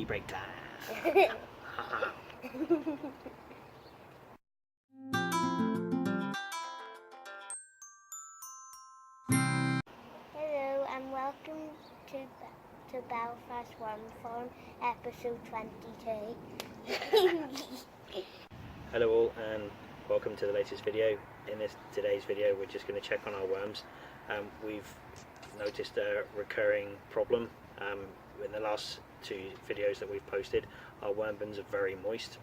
Break time. Hello and welcome to Belfast Worm Farm, episode 22. Hello all and welcome to the latest video. In today's video we're just going to check on our worms. We've noticed a recurring problem in the last two videos that we've posted. Our worm bins are very moist.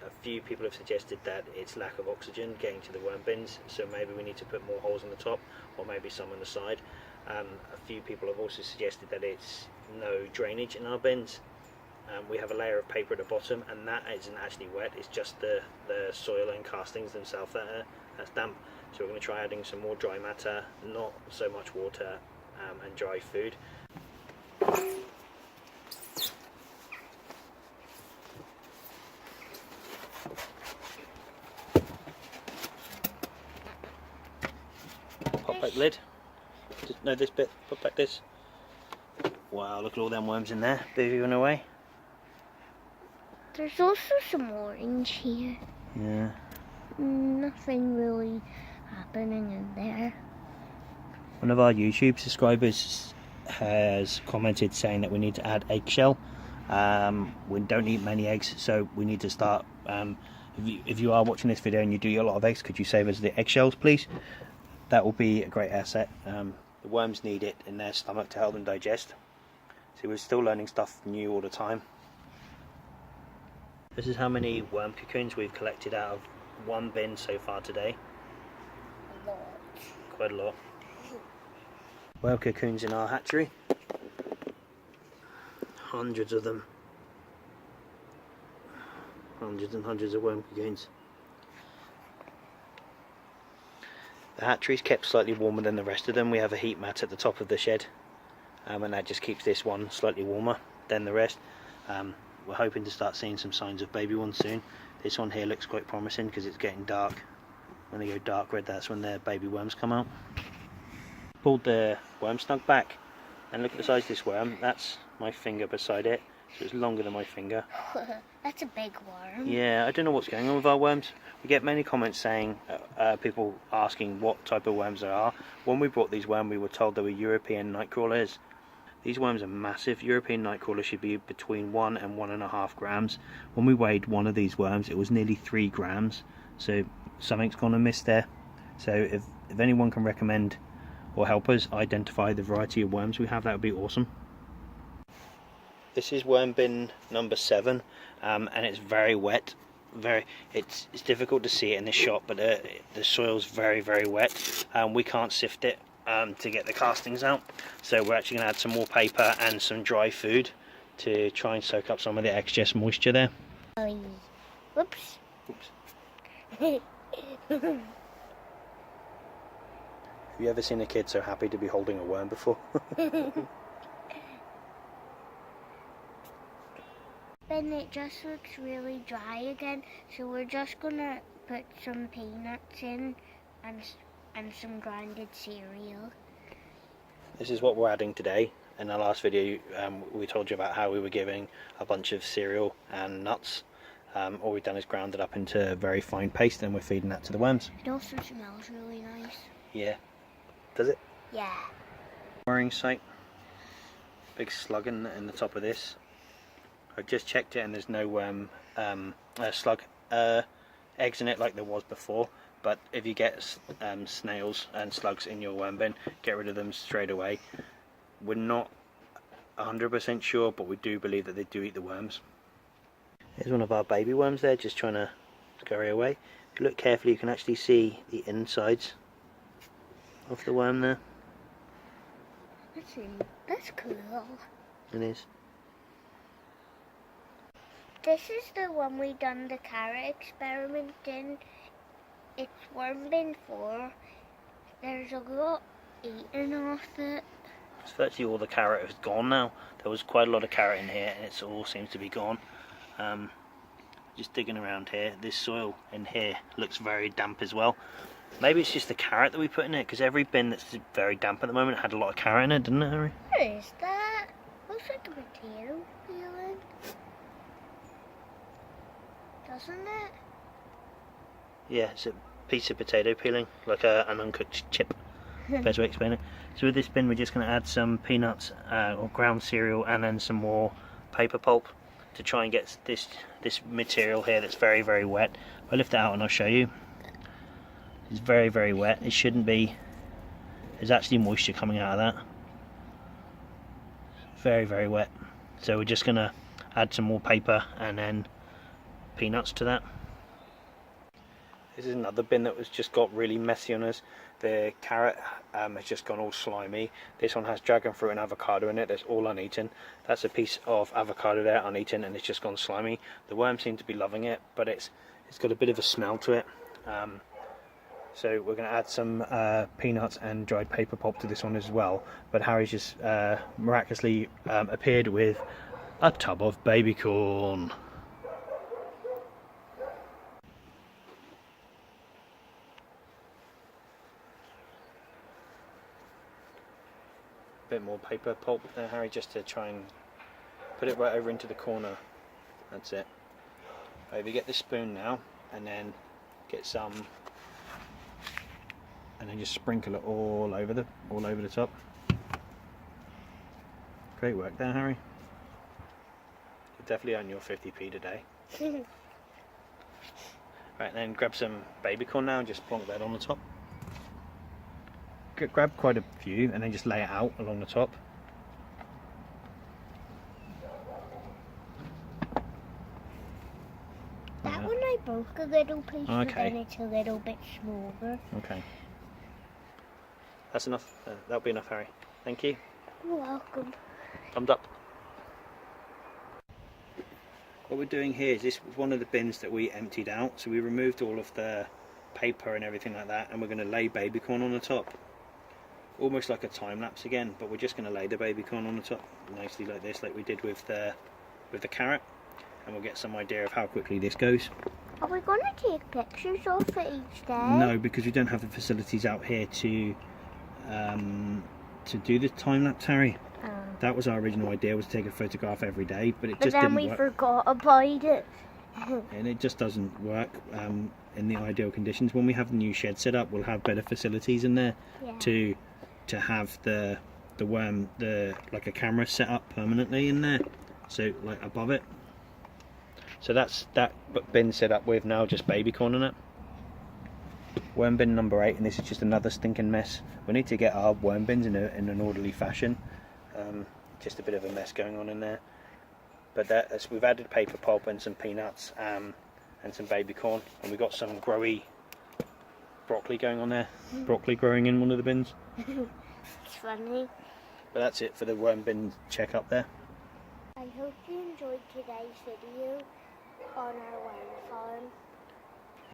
A few people have suggested that it's lack of oxygen getting to the worm bins, so maybe we need to put more holes on the top or maybe some on the side. A few people have also suggested that it's no drainage in our bins. We have a layer of paper at the bottom and that isn't actually wet, it's just the soil and castings themselves that's damp. So we're going to try adding some more dry matter, not so much water, and dry food. Pop back lid. No, this bit. Pop back this. Wow, look at all them worms in there. Moving away. There's also some orange here. Yeah. Nothing really happening in there. One of our YouTube subscribers has commented saying that we need to add eggshell. We don't eat many eggs, so we need to start. If you are watching this video and you do eat a lot of eggs, could you save us the eggshells, please? That will be a great asset. The worms need it in their stomach to help them digest. So we're still learning stuff new all the time. This is how many worm cocoons we've collected out of one bin so far today. A lot. Quite a lot. Worm cocoons in our hatchery. Hundreds of them. Hundreds and hundreds of worm cocoons. The hatchery's kept slightly warmer than the rest of them. We have a heat mat at the top of the shed, and that just keeps this one slightly warmer than the rest. We're hoping to start seeing some signs of baby ones soon. This one here looks quite promising because it's getting dark. When they go dark red, that's when their baby worms come out. Pulled the worm snug back and look at the size of this worm. That's my finger beside it, so it's longer than my finger. That's a big worm. Yeah, I don't know what's going on with our worms. We get many comments saying, people asking what type of worms there are. When we brought these worms, we were told they were European night crawlers. These worms are massive. European night crawlers should be between 1 and 1.5 grams. When we weighed one of these worms, it was nearly 3 grams. So something's gone amiss there. So if anyone can recommend or help us identify the variety of worms we have, that would be awesome. This is worm bin number 7, and it's very wet. It's difficult to see it in this shot, but the soil's very wet. We can't sift it to get the castings out, so we're actually going to add some more paper and some dry food to try and soak up some of the excess moisture there. Whoops. Oops. Have you ever seen a kid so happy to be holding a worm before? Then it just looks really dry again, so we're just gonna put some peanuts in and some grinded cereal. This is what we're adding today. In our last video we told you about how we were giving a bunch of cereal and nuts. All we've done is ground it up into a very fine paste and we're feeding that to the worms. It also smells really nice. Yeah. Does it? Yeah. Mooring site. Big slug in the top of this. I've just checked it and there's no slug eggs in it like there was before, but if you get snails and slugs in your worm bin, get rid of them straight away. We're not 100% sure, but we do believe that they do eat the worms. Here's one of our baby worms there, just trying to scurry away. If you look carefully you can actually see the insides of the worm there. That's cool. It is. This is the one we done the carrot experiment in. It's worm bin 4. There's a lot eaten off it. It's virtually all the carrot is gone now. There was quite a lot of carrot in here and it all seems to be gone. Just digging around here, this soil in here looks very damp as well. Maybe it's just the carrot that we put in it, because every bin that's very damp at the moment had a lot of carrot in it, didn't it, Harry? What is that? Looks like a potato peeling. doesn't it? Yeah, it's a piece of potato peeling, like an uncooked chip. Best way to explain it. So with this bin, we're just going to add some peanuts or ground cereal, and then some more paper pulp to try and get this material here that's very, very wet. I'll lift it out and I'll show you. It's very, very wet. It shouldn't be. There's actually moisture coming out of that. Very, very wet. So we're just going to add some more paper and then peanuts to that. This is another bin that was just got really messy on us. The carrot has just gone all slimy. This one has dragon fruit and avocado in it. That's all uneaten. That's a piece of avocado there uneaten, and it's just gone slimy. The worms seem to be loving it, but it's got a bit of a smell to it. So we're going to add some peanuts and dried paper pulp to this one as well. But Harry's just miraculously appeared with a tub of baby corn. Bit more paper pulp there, Harry, just to try and put it right over into the corner. That's it. Maybe get the spoon now, and then get some, and then just sprinkle it all over the top. Great work there, Harry. You definitely earn your 50p today. Right, then grab some baby corn now and just plonk that on the top. Grab quite a few and then just lay it out along the top. That one I broke a little piece, Okay. but then it's a little bit smaller. Okay. That's enough. That'll be enough, Harry. Thank you. You're welcome. Thumbs up. What we're doing here is this was one of the bins that we emptied out, so we removed all of the paper and everything like that, and we're going to lay baby corn on the top. Almost like a time lapse again, but we're just going to lay the baby corn on the top nicely like this, like we did with the carrot, and we'll get some idea of how quickly this goes. Are we going to take pictures of it each day? No, because we don't have the facilities out here to do the time lapse, Harry. That was our original idea, was to take a photograph every day, but it just didn't work. But then we forgot about it. And it just doesn't work in the ideal conditions. When we have the new shed set up, we'll have better facilities in there to have the worm, like a camera set up permanently in there, so like above it. So that's that bin set up with now just baby corn in it. Worm bin number 8, and this is just another stinking mess. We need to get our worm bins in an orderly fashion. Just a bit of a mess going on in there. But as we've added paper pulp and some peanuts and some baby corn, and we've got some growy broccoli going on there. Broccoli growing in one of the bins. It's funny. But that's it for the worm bin check up there. I hope you enjoyed today's video on our worm farm.